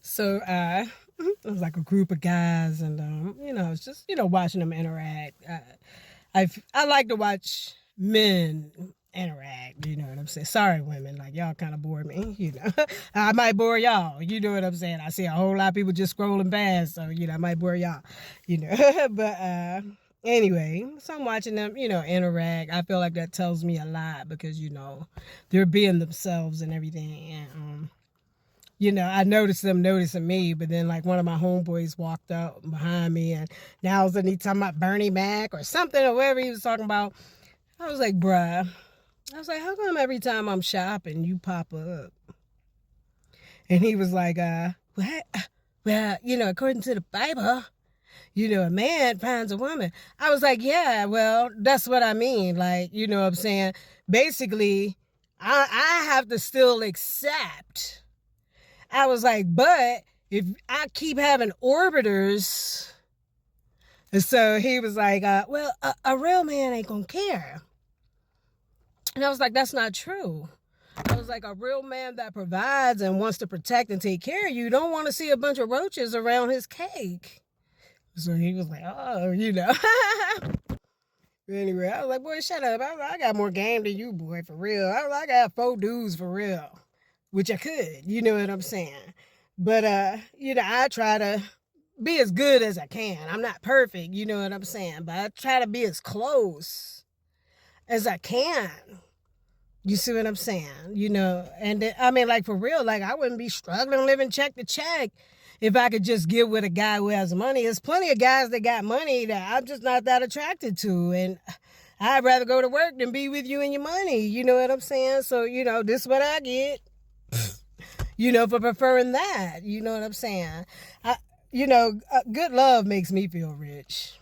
So it was like a group of guys, and it's just watching them interact. I like to watch men interact. You know what I'm saying? Sorry, women, like y'all kind of bore me. I might bore y'all. You know what I'm saying? I see a whole lot of people just scrolling past, so I might bore y'all. But anyway, so I'm watching them, interact. I feel like that tells me a lot because they're being themselves and everything, and I noticed them noticing me, but then like one of my homeboys walked up behind me, and now all of a sudden he talking about Bernie Mac or something or whatever he was talking about. I was like, bruh. I was like, how come every time I'm shopping you pop up? And he was like, what? Well, according to the Bible, a man finds a woman. I was like, yeah, well, that's what I mean. Like, you know what I'm saying? Basically, I have to still accept. I was like, but if I keep having orbiters. And so he was like, well, a real man ain't gonna care. And I was like, that's not true. I was like, a real man that provides and wants to protect and take care of you don't want to see a bunch of roaches around his cake. So he was like, oh, Anyway, I was like, boy, shut up. I got more game than you, boy, for real. I got 4 dudes for real, which I could, you know what I'm saying? But, I try to be as good as I can. I'm not perfect, you know what I'm saying? But I try to be as close as I can. You see what I'm saying? And I mean, like, for real, like, I wouldn't be struggling living check to check if I could just get with a guy who has money. There's plenty of guys that got money that I'm just not that attracted to. And I'd rather go to work than be with you and your money. You know what I'm saying? So, this is what I get, for preferring that. You know what I'm saying? Good love makes me feel rich.